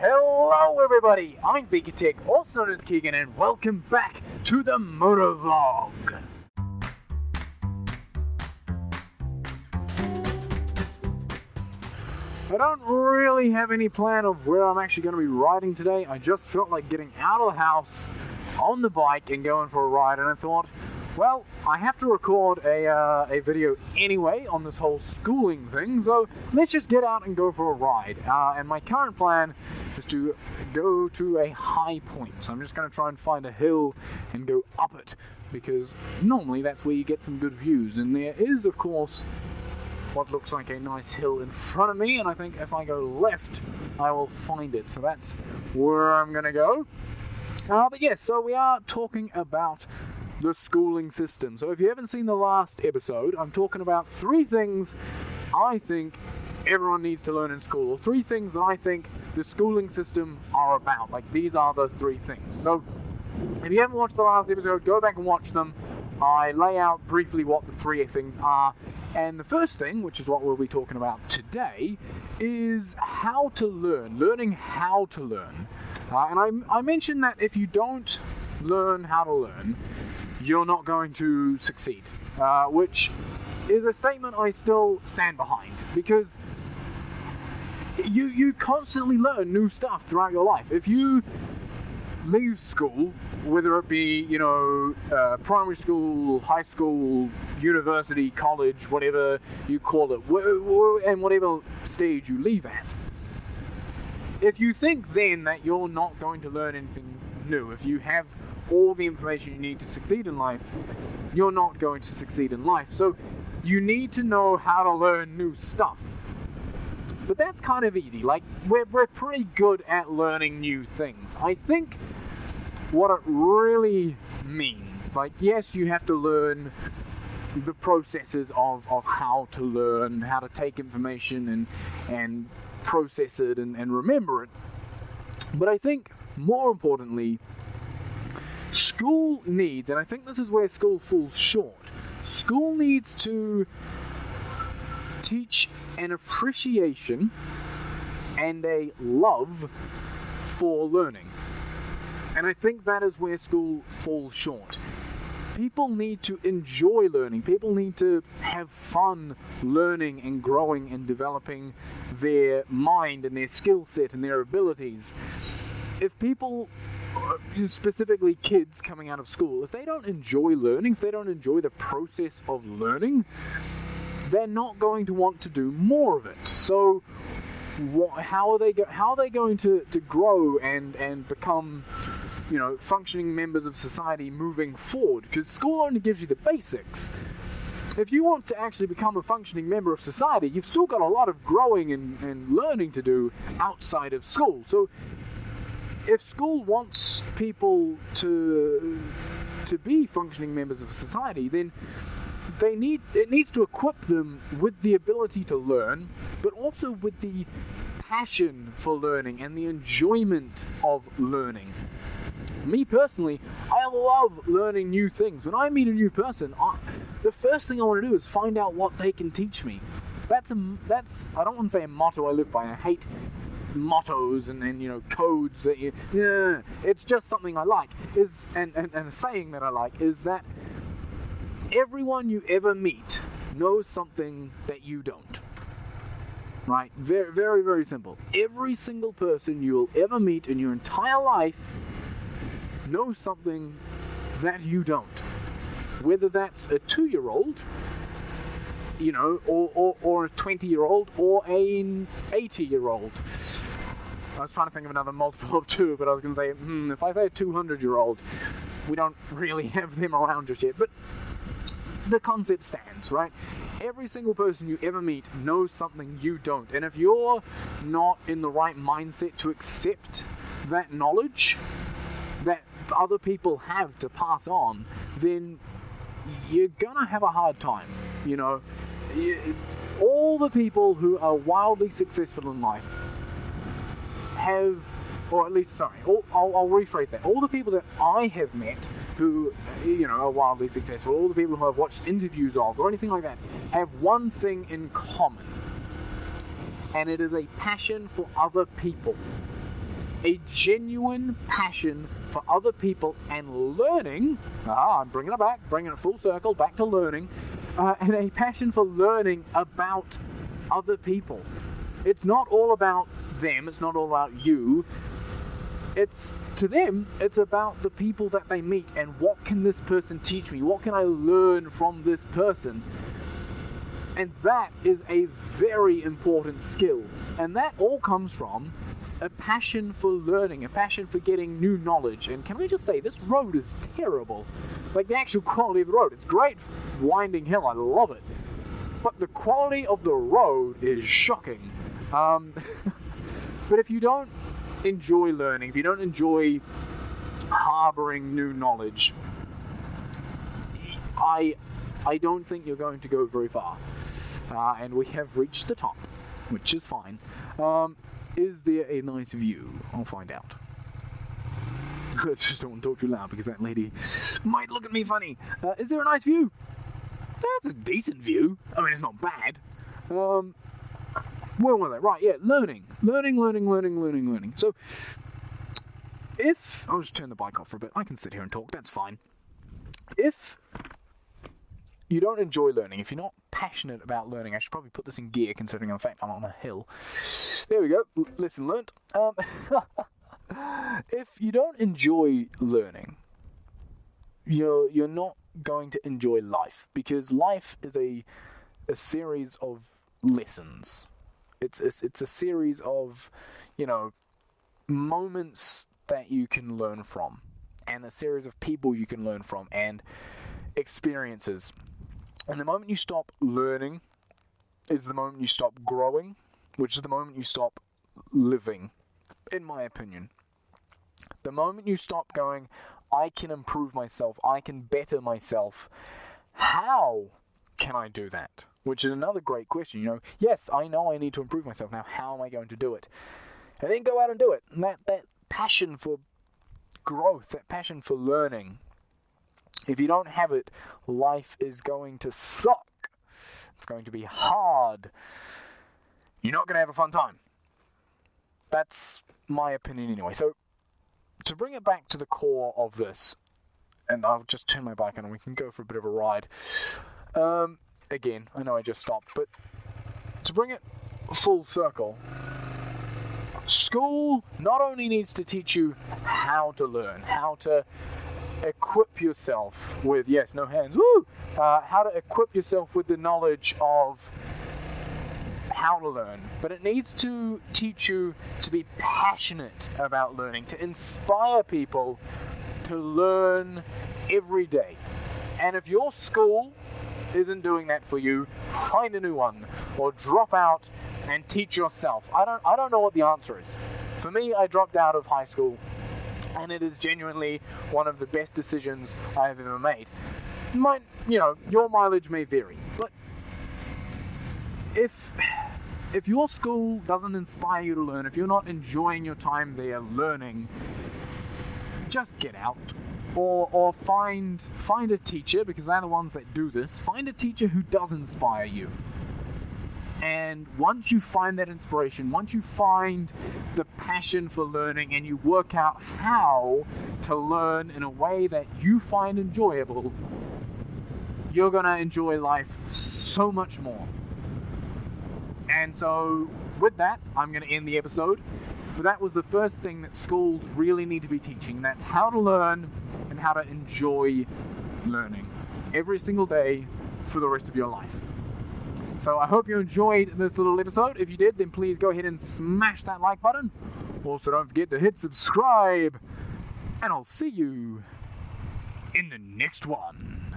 Hello everybody, I'm BeakerTeck, also known as Keegan, and welcome back to the MotoVlog. I don't really have any plan of where I'm actually going to be riding today. I just felt like getting out of the house on the bike and going for a ride, and I thought, well, I have to record a video anyway on this whole schooling thing, so let's just get out and go for a ride. And my current plan is to go to a high point, so I'm just going to try and find a hill and go up it, because normally that's where you get some good views, and there is, of course, what looks like a nice hill in front of me, and I think if I go left, I will find it, so that's where I'm going to go. But yes, so we are talking about the schooling system. So if you haven't seen the last episode, I'm talking about 3 things I think everyone needs to learn in school, or 3 things that I think the schooling system are about. Like, these are the 3 things. So if you haven't watched the last episode, go back and watch them. I lay out briefly what the 3 things are, and the first thing, which is what we'll be talking about today, is how to learn, learning how to learn. And I mentioned that if you don't learn how to learn, you're not going to succeed, which is a statement I still stand behind, because you constantly learn new stuff throughout your life. If you leave school, whether it be, primary school, high school, university, college, whatever you call it, and whatever stage you leave at, if you think then that you're not going to learn anything new, if you have all the information you need to succeed in life, you're not going to succeed in life. So you need to know how to learn new stuff. But that's kind of easy. Like, we're pretty good at learning new things. I think what it really means, like, yes, you have to learn the processes of how to learn, how to take information and process it and remember it. But I think more importantly, school needs, and I think this is where school falls short, school needs to teach an appreciation and a love for learning. And I think that is where school falls short. People need to enjoy learning. People need to have fun learning and growing and developing their mind and their skill set and their abilities. If people, specifically kids coming out of school, if they don't enjoy learning, if they don't enjoy the process of learning, they're not going to want to do more of it. So how are they going to grow and become, functioning members of society moving forward? Because school only gives you the basics. If you want to actually become a functioning member of society, you've still got a lot of growing and learning to do outside of school. So if school wants people to be functioning members of society, then it needs to equip them with the ability to learn, but also with the passion for learning and the enjoyment of learning. Me personally, I love learning new things. When I meet a new person, the first thing I want to do is find out what they can teach me. That's I don't want to say a motto I live by. I hate mottos and codes that it's just something I like. And a saying that I like is that everyone you ever meet knows something that you don't. Right? Very, very, very simple. Every single person you'll ever meet in your entire life knows something that you don't. Whether that's a 2-year-old, or a 20-year-old, or an 80-year-old. I was trying to think of another multiple of 2, but I was going to say, if I say a 200-year-old, we don't really have them around just yet. But the concept stands, right? Every single person you ever meet knows something you don't. And if you're not in the right mindset to accept that knowledge that other people have to pass on, then you're gonna have a hard time. All the people who are wildly successful in life have, or at least, sorry, I'll rephrase that. All the people that I have met who, are wildly successful, all the people who I've watched interviews of, or anything like that, have one thing in common. And it is a passion for other people. a genuine passion for other people and learning. I'm bringing it back, bringing it full circle, back to learning, and a passion for learning about other people. It's not all about them, it's not all about you. To them, it's about the people that they meet and what can this person teach me? What can I learn from this person? And that is a very important skill. And that all comes from a passion for learning, a passion for getting new knowledge. And can I just say, this road is terrible. Like, the actual quality of the road, it's great winding hill, I love it. But the quality of the road is shocking. But if you don't enjoy learning, if you don't enjoy harboring new knowledge, I don't think you're going to go very far. And we have reached the top, which is fine. Is there a nice view? I'll find out. I just don't want to talk too loud because that lady might look at me funny. Is there a nice view? That's a decent view. I mean, it's not bad. Where was I? Right, yeah, learning. So, I'll just turn the bike off for a bit. I can sit here and talk, that's fine. If you don't enjoy learning, if you're not passionate about learning, I should probably put this in gear considering, in fact, I'm on a hill. There we go, lesson learnt. If you don't enjoy learning, you're not going to enjoy life, because life is a series of lessons. It's a series of, moments that you can learn from, and a series of people you can learn from, and experiences. And the moment you stop learning is the moment you stop growing, which is the moment you stop living, in my opinion. The moment you stop going, I can improve myself, I can better myself. How can I do that? Which is another great question. Yes, I know I need to improve myself. Now, how am I going to do it? And then go out and do it. And that passion for growth, that passion for learning, if you don't have it, life is going to suck. It's going to be hard. You're not going to have a fun time. That's my opinion anyway. So, to bring it back to the core of this, and I'll just turn my bike on and we can go for a bit of a ride. Again, I know I just stopped, but to bring it full circle, school not only needs to teach you how to learn, how to equip yourself with, yes, no hands, woo! How to equip yourself with the knowledge of how to learn, but it needs to teach you to be passionate about learning, to inspire people to learn every day. And if your school isn't doing that for you, find a new one, or drop out and teach yourself. I don't know what the answer is. For me, I dropped out of high school, and it is genuinely one of the best decisions I have ever made. Your mileage may vary, but if your school doesn't inspire you to learn, if you're not enjoying your time there learning, just get out. Or find a teacher, because they're the ones that do this. Find a teacher who does inspire you. And once you find that inspiration, once you find the passion for learning, and you work out how to learn in a way that you find enjoyable, you're going to enjoy life so much more. And so, with that, I'm going to end the episode. But that was the first thing that schools really need to be teaching. That's how to learn and how to enjoy learning every single day for the rest of your life. So I hope you enjoyed this little episode. If you did, then please go ahead and smash that like button. Also, don't forget to hit subscribe. And I'll see you in the next one.